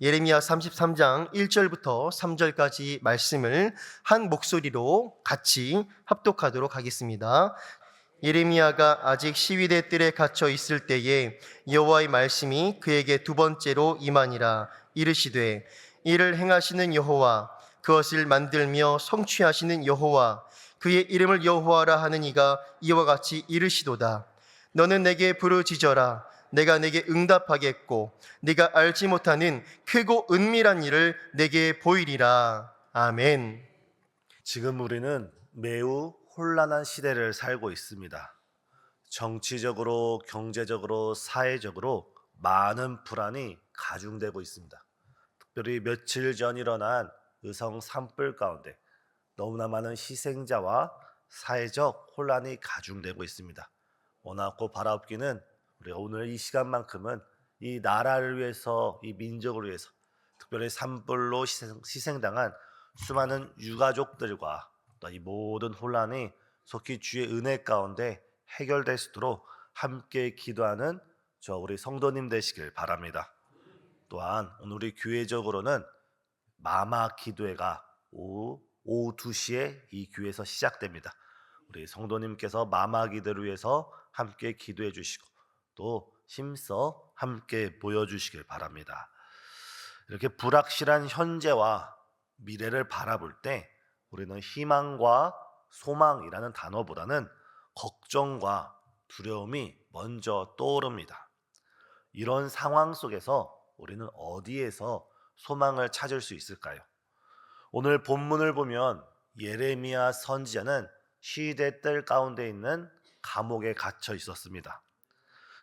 예레미야 33장 1절부터 3절까지 말씀을 한 목소리로 같이 합독하도록 하겠습니다. 예레미야가 아직 시위대 뜰에 갇혀 있을 때에 여호와의 말씀이 그에게 두 번째로 임하니라. 이르시되 이를 행하시는 여호와, 그것을 만들며 성취하시는 여호와, 그의 이름을 여호와라 하는 이가 이와 같이 이르시도다. 너는 내게 부르짖어라. 내가 내게 응답하겠고 네가 알지 못하는 크고 은밀한 일을 내게 보이리라. 아멘. 지금 우리는 매우 혼란한 시대를 살고 있습니다. 정치적으로, 경제적으로, 사회적으로 많은 불안이 가중되고 있습니다. 특별히 며칠 전 일어난 의성 산불 가운데 너무나 많은 희생자와 사회적 혼란이 가중되고 있습니다. 원하고 바라옵기는 우리가 오늘 이 시간만큼은 이 나라를 위해서, 이 민족을 위해서, 특별히 산불로 희생당한 수많은 유가족들과 또 이 모든 혼란이 속히 주의 은혜 가운데 해결될 수 있도록 함께 기도하는 우리 성도님 되시길 바랍니다. 또한 오늘 우리 교회적으로는 마마 기도회가 오후 2시에 이 교회에서 시작됩니다. 우리 성도님께서 마마 기도를 위해서 함께 기도해 주시고 또 힘써 함께 모여주시길 바랍니다. 이렇게 불확실한 현재와 미래를 바라볼 때 우리는 희망과 소망이라는 단어보다는 걱정과 두려움이 먼저 떠오릅니다. 이런 상황 속에서 우리는 어디에서 소망을 찾을 수 있을까요? 오늘 본문을 보면 예레미야 선지자는 시대 뜰 가운데 있는 감옥에 갇혀 있었습니다.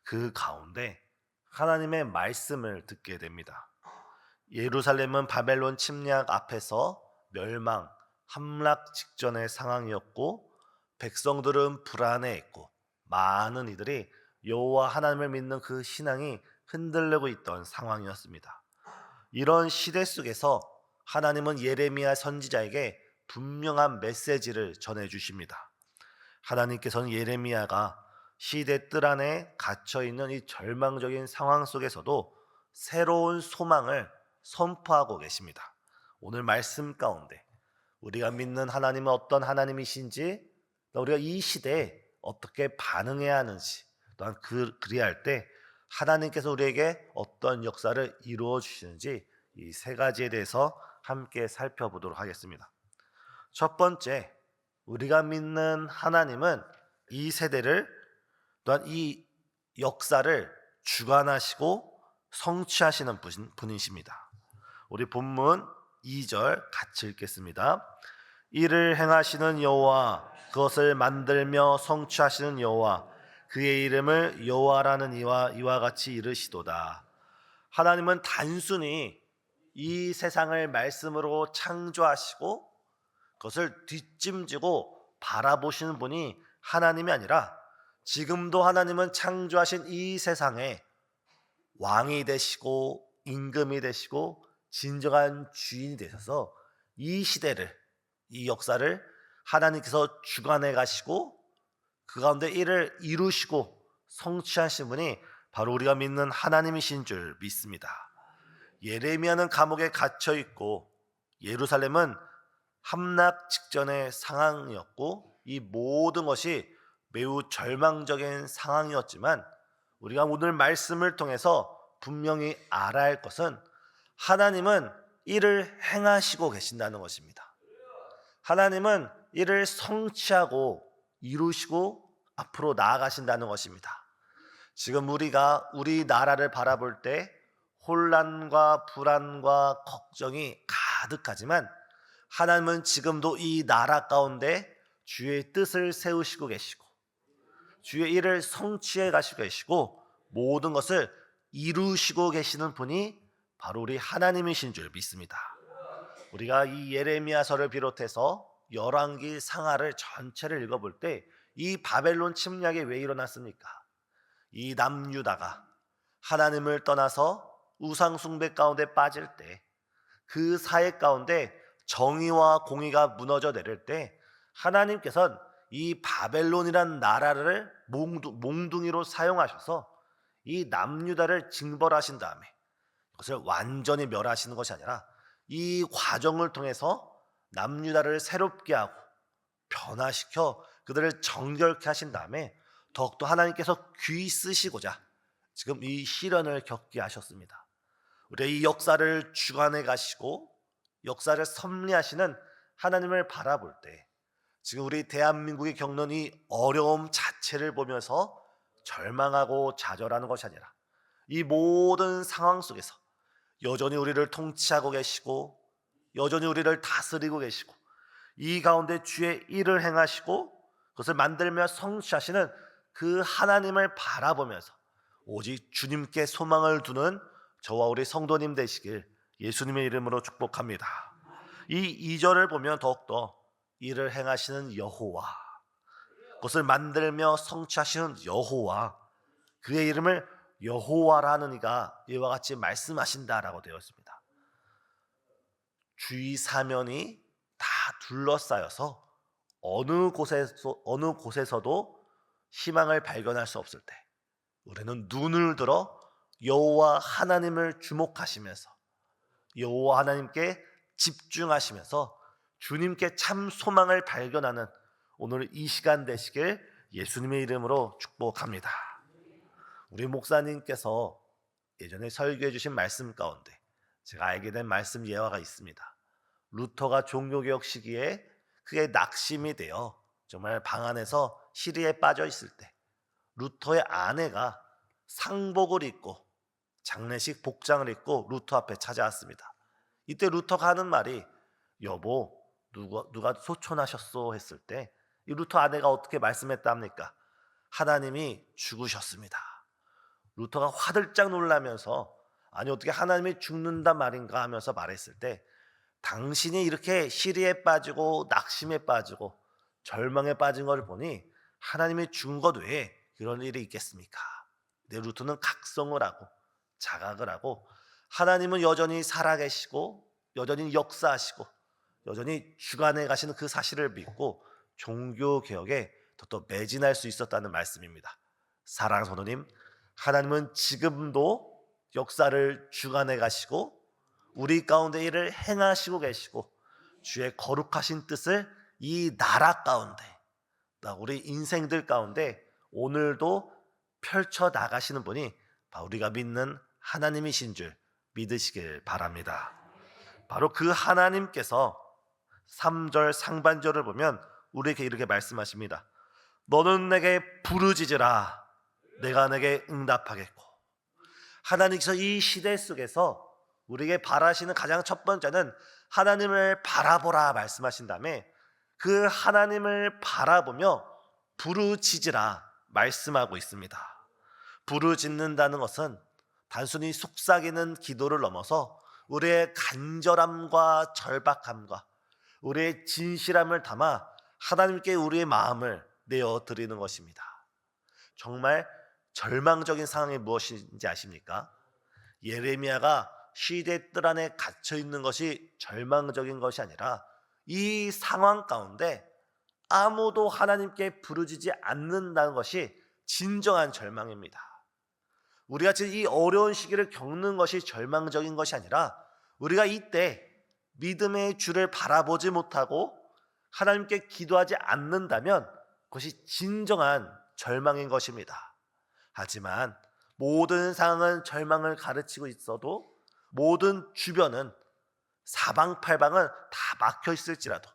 그 가운데 하나님의 말씀을 듣게 됩니다. 예루살렘은 바벨론 침략 앞에서 멸망, 함락 직전의 상황이었고 백성들은 불안해했고 많은 이들이 여호와 하나님을 믿는 그 신앙이 흔들리고 있던 상황이었습니다. 이런 시대 속에서 하나님은 예레미야 선지자에게 분명한 메시지를 전해주십니다. 하나님께서는 예레미야가 시대 뜰 안에 갇혀있는 이 절망적인 상황 속에서도 새로운 소망을 선포하고 계십니다. 오늘 말씀 가운데 우리가 믿는 하나님은 어떤 하나님이신지, 우리가 이 시대에 어떻게 반응해야 하는지, 또한 그리할 때 하나님께서 우리에게 어떤 역사를 이루어 주시는지 이 세 가지에 대해서 함께 살펴보도록 하겠습니다. 첫 번째, 우리가 믿는 하나님은 이 세대를 또한 이 역사를 주관하시고 성취하시는 분이십니다. 우리 본문 2절 같이 읽겠습니다. 이를 행하시는 여호와, 그것을 만들며 성취하시는 여호와, 그의 이름을 여호와라는 이와 같이 이르시도다. 하나님은 단순히 이 세상을 말씀으로 창조하시고 그것을 뒷짐지고 바라보시는 분이 하나님이 아니라 지금도 하나님은 창조하신 이 세상에 왕이 되시고 임금이 되시고 진정한 주인이 되셔서 이 시대를, 이 역사를 하나님께서 주관해 가시고 그 가운데 이를 이루시고 성취하신 분이 바로 우리가 믿는 하나님이신 줄 믿습니다. 예레미야는 감옥에 갇혀 있고 예루살렘은 함락 직전의 상황이었고 이 모든 것이 매우 절망적인 상황이었지만 우리가 오늘 말씀을 통해서 분명히 알아야 할 것은 하나님은 이를 행하시고 계신다는 것입니다. 하나님은 이를 성취하고 이루시고 앞으로 나아가신다는 것입니다. 지금 우리가 우리 나라를 바라볼 때 혼란과 불안과 걱정이 가득하지만 하나님은 지금도 이 나라 가운데 주의 뜻을 세우시고 계시고 주의 일을 성취해 가시고 계시고 모든 것을 이루시고 계시는 분이 바로 우리 하나님이신 줄 믿습니다. 우리가 이 예레미야서를 비롯해서 열왕기 상하를 전체를 읽어볼 때 이 바벨론 침략이 왜 일어났습니까? 이 남유다가 하나님을 떠나서 우상 숭배 가운데 빠질 때 그 사회 가운데 정의와 공의가 무너져 내릴 때 하나님께서는 이 바벨론이란 나라를 몽둥이로 사용하셔서 이 남유다를 징벌하신 다음에 그것을 완전히 멸하시는 것이 아니라 이 과정을 통해서 남유다를 새롭게 하고 변화시켜 그들을 정결케 하신 다음에 더욱더 하나님께서 귀히 쓰시고자 지금 이 시련을 겪게 하셨습니다. 우리의 이 역사를 주관해 가시고 역사를 섭리하시는 하나님을 바라볼 때 지금 우리 대한민국이 겪는 이 어려움 자체를 보면서 절망하고 좌절하는 것이 아니라 이 모든 상황 속에서 여전히 우리를 통치하고 계시고 여전히 우리를 다스리고 계시고 이 가운데 주의 일을 행하시고 그것을 만들며 성취하시는 그 하나님을 바라보면서 오직 주님께 소망을 두는 저와 우리 성도님 되시길 예수님의 이름으로 축복합니다. 이 2절을 보면 더욱더 일을 행하시는 여호와, 그것을 만들며 성취하시는 여호와, 그의 이름을 여호와라는 이가 이와 같이 말씀하신다라고 되어 있습니다. 주위 사면이 다 둘러싸여서 어느 곳에서도 희망을 발견할 수 없을 때 우리는 눈을 들어 여호와 하나님을 주목하시면서 여호와 하나님께 집중하시면서 주님께 참 소망을 발견하는 오늘 이 시간 되시길 예수님의 이름으로 축복합니다. 우리 목사님께서 예전에 설교해 주신 말씀 가운데 제가 알게 된 말씀 예화가 있습니다. 루터가 종교개혁 시기에 그게 낙심이 되어 정말 방 안에서 시리에 빠져 있을 때 루터의 아내가 상복을 입고 장례식 복장을 입고 루터 앞에 찾아왔습니다. 이때 루터가 하는 말이 여보 누가 소천하셨소 했을 때 이 루터 아내가 어떻게 말씀했답니까? 하나님이 죽으셨습니다. 루터가 화들짝 놀라면서 아니 어떻게 하나님이 죽는단 말인가 하면서 말했을 때 당신이 이렇게 시리에 빠지고 낙심에 빠지고 절망에 빠진 걸 보니 하나님이 죽은 것 외에 그런 일이 있겠습니까? 근데 루터는 각성을 하고 자각을 하고 하나님은 여전히 살아계시고 여전히 역사하시고 여전히 주관해 가시는 그 사실을 믿고 종교개혁에 더 매진할 수 있었다는 말씀입니다. 사랑하는 성도님, 하나님은 지금도 역사를 주관해 가시고 우리 가운데 일을 행하시고 계시고 주의 거룩하신 뜻을 이 나라 가운데 우리 인생들 가운데 오늘도 펼쳐 나가시는 분이 바로 우리가 믿는 하나님이신 줄 믿으시길 바랍니다. 바로 그 하나님께서 3절 상반절을 보면 우리에게 이렇게 말씀하십니다. 너는 내게 부르짖으라 내가 내게 응답하겠고. 하나님께서 이 시대 속에서 우리에게 바라시는 가장 첫 번째는 하나님을 바라보라 말씀하신 다음에 그 하나님을 바라보며 부르짖으라 말씀하고 있습니다. 부르짖는다는 것은 단순히 속삭이는 기도를 넘어서 우리의 간절함과 절박함과 우리의 진실함을 담아 하나님께 우리의 마음을 내어드리는 것입니다. 정말 절망적인 상황이 무엇인지 아십니까? 예레미야가 시대 뜰 안에 갇혀 있는 것이 절망적인 것이 아니라 이 상황 가운데 아무도 하나님께 부르짖지 않는다는 것이 진정한 절망입니다. 우리가 지금 이 어려운 시기를 겪는 것이 절망적인 것이 아니라 우리가 이때 믿음의 주를 바라보지 못하고 하나님께 기도하지 않는다면 그것이 진정한 절망인 것입니다. 하지만 모든 상황은 절망을 가르치고 있어도 모든 주변은 사방팔방은 다 막혀 있을지라도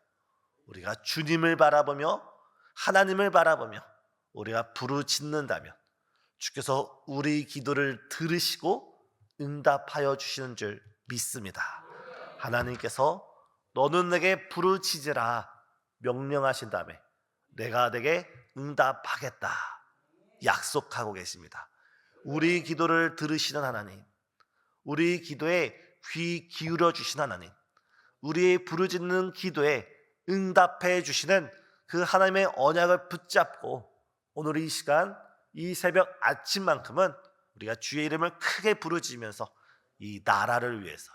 우리가 주님을 바라보며 하나님을 바라보며 우리가 부르짖는다면 주께서 우리 기도를 들으시고 응답하여 주시는 줄 믿습니다. 하나님께서 너는 내게 부르짖으라 명령하신 다음에 내가 내게 응답하겠다 약속하고 계십니다. 우리 기도를 들으시는 하나님, 우리 기도에 귀 기울여 주신 하나님, 우리의 부르짖는 기도에 응답해 주시는 그 하나님의 언약을 붙잡고 오늘 이 시간 이 새벽 아침만큼은 우리가 주의 이름을 크게 부르짖으면서 이 나라를 위해서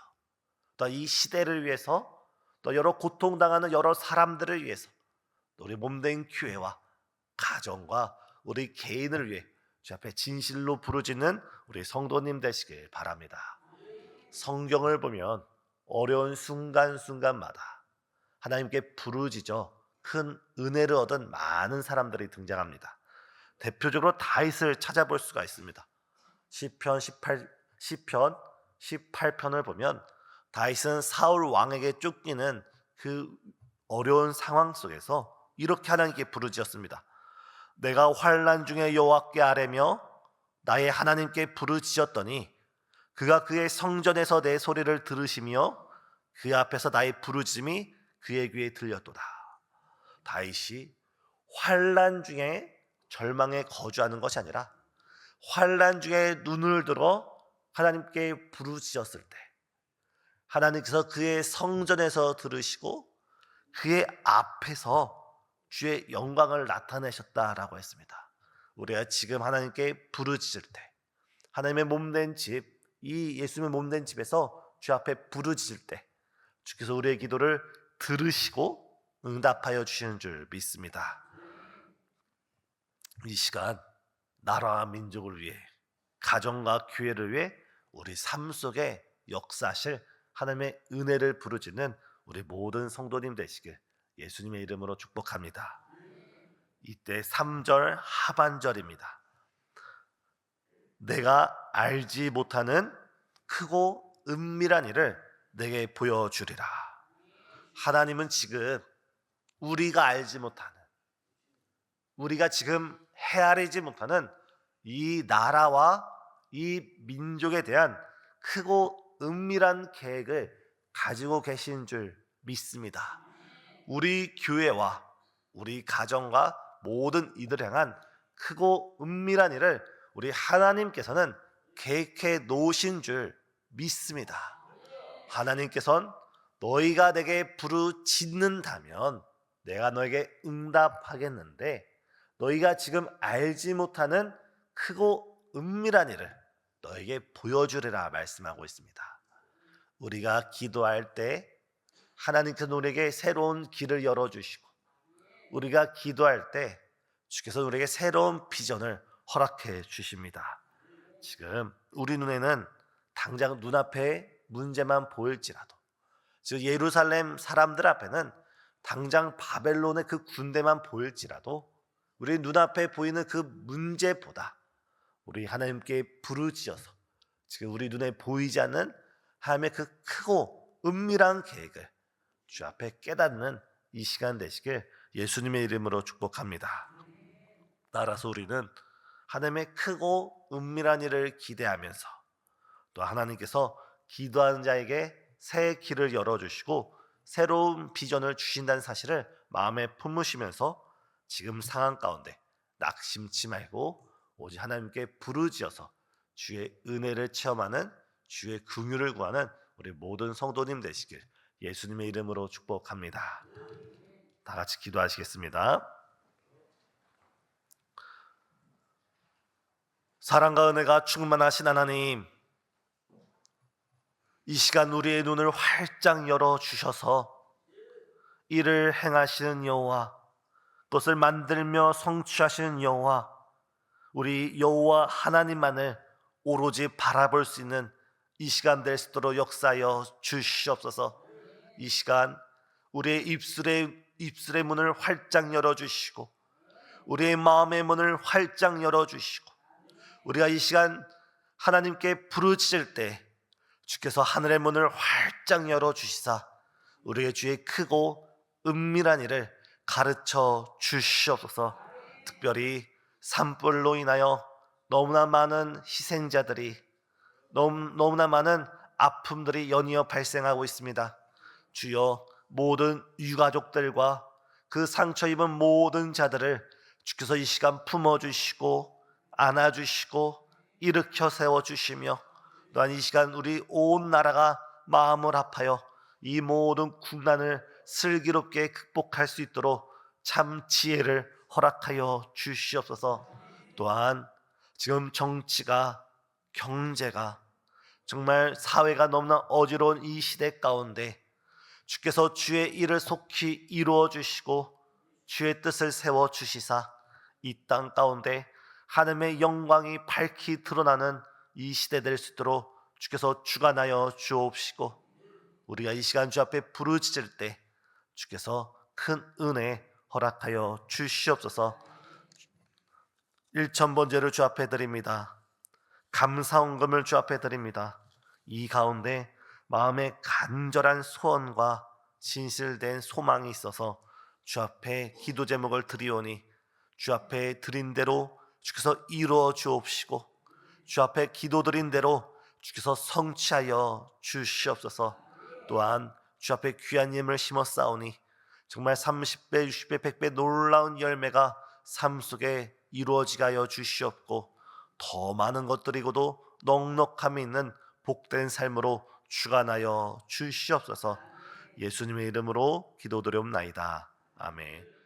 또 이 시대를 위해서 또 여러 고통당하는 여러 사람들을 위해서 우리 몸된 교회와 가정과 우리 개인을 위해 주 앞에 진실로 부르짖는 우리 성도님 되시길 바랍니다. 성경을 보면 어려운 순간순간마다 하나님께 부르짖어 큰 은혜를 얻은 많은 사람들이 등장합니다. 대표적으로 다윗을 찾아볼 수가 있습니다. 시편 18편을 보면 다윗은 사울 왕에게 쫓기는 그 어려운 상황 속에서 이렇게 하나님께 부르짖었습니다. 내가 환난 중에 여호와께 아뢰며 나의 하나님께 부르짖었더니 그가 그의 성전에서 내 소리를 들으시며 그 앞에서 나의 부르짖음이 그의 귀에 들렸도다. 다윗이 환난 중에 절망에 거주하는 것이 아니라 환난 중에 눈을 들어 하나님께 부르짖었을 때 하나님께서 그의 성전에서 들으시고 그의 앞에서 주의 영광을 나타내셨다라고 했습니다. 우리가 지금 하나님께 부르짖을 때 하나님의 몸된 집, 이 예수님의 몸된 집에서 주 앞에 부르짖을 때 주께서 우리의 기도를 들으시고 응답하여 주시는 줄 믿습니다. 이 시간 나라와 민족을 위해, 가정과 교회를 위해 우리 삶 속에 역사하실 하나님의 은혜를 부르짖는 우리 모든 성도님 되시길 예수님의 이름으로 축복합니다. 이때 3절 하반절입니다. 내가 알지 못하는 크고 은밀한 일을 내게 보여주리라. 하나님은 지금 우리가 알지 못하는, 우리가 지금 헤아리지 못하는 이 나라와 이 민족에 대한 크고 은밀한 계획을 가지고 계신 줄 믿습니다. 우리 교회와 우리 가정과 모든 이들을 향한 크고 은밀한 일을 우리 하나님께서는 계획해 놓으신 줄 믿습니다. 하나님께서는 너희가 내게 부르짖는다면 내가 너에게 응답하겠는데 너희가 지금 알지 못하는 크고 은밀한 일을 너에게 보여주리라 말씀하고 있습니다. 우리가 기도할 때 하나님께서 우리에게 새로운 길을 열어주시고 우리가 기도할 때 주께서 우리에게 새로운 비전을 허락해 주십니다. 지금 우리 눈에는 당장 눈앞에 문제만 보일지라도 즉 예루살렘 사람들 앞에는 당장 바벨론의 그 군대만 보일지라도 우리 눈앞에 보이는 그 문제보다 우리 하나님께 부르짖어서 지금 우리 눈에 보이지 않는 하나님의 그 크고 은밀한 계획을 주 앞에 깨닫는 이 시간 되시길 예수님의 이름으로 축복합니다. 따라서 우리는 하나님의 크고 은밀한 일을 기대하면서 또 하나님께서 기도하는 자에게 새 길을 열어주시고 새로운 비전을 주신다는 사실을 마음에 품으시면서 지금 상황 가운데 낙심치 말고 오직 하나님께 부르짖어서 주의 은혜를 체험하는 주의 긍휼을 구하는 우리 모든 성도님 되시길 예수님의 이름으로 축복합니다. 다 같이 기도하시겠습니다. 사랑과 은혜가 충만하신 하나님, 이 시간 우리의 눈을 활짝 열어주셔서 이를 행하시는 여호와, 그것을 만들며 성취하시는 여호와, 우리 여호와 하나님만을 오로지 바라볼 수 있는 이 시간 될 수 있도록 역사하여 주시옵소서. 이 시간 우리의 입술의 문을 활짝 열어주시고 우리의 마음의 문을 활짝 열어주시고 우리가 이 시간 하나님께 부르짖을 때 주께서 하늘의 문을 활짝 열어주시사 우리의 주의 크고 은밀한 일을 가르쳐 주시옵소서. 특별히 산불로 인하여 너무나 많은 희생자들이 너무나 많은 아픔들이 연이어 발생하고 있습니다. 주여, 모든 유가족들과 그 상처 입은 모든 자들을 주께서 이 시간 품어주시고 안아주시고 일으켜 세워주시며 또한 이 시간 우리 온 나라가 마음을 합하여 이 모든 국난을 슬기롭게 극복할 수 있도록 참 지혜를 허락하여 주시옵소서. 또한 지금 정치가, 경제가, 정말 사회가 너무나 어지러운 이 시대 가운데 주께서 주의 일을 속히 이루어 주시고 주의 뜻을 세워 주시사 이 땅 가운데 하나님의 영광이 밝히 드러나는 이 시대 될 수 있도록 주께서 주관하여 주옵시고, 우리가 이 시간 주 앞에 부르짖을 때 주께서 큰 은혜 허락하여 주시옵소서. 1,000번제를 주 앞에 드립니다. 감사헌금을 주 앞에 드립니다. 이 가운데 마음에 간절한 소원과 진실된 소망이 있어서 주 앞에 기도 제목을 드리오니 주 앞에 드린 대로 주께서 이루어 주옵시고, 주 앞에 기도드린 대로 주께서 성취하여 주시옵소서. 또한 주 앞에 귀한 힘을 심어 싸우니 정말 30배, 60배, 100배 놀라운 열매가 삶 속에 이루어지게 하여 주시옵고, 더 많은 것들이고도 넉넉함이 있는 복된 삶으로 주관하여 주시옵소서. 예수님의 이름으로 기도드리옵나이다. 아멘.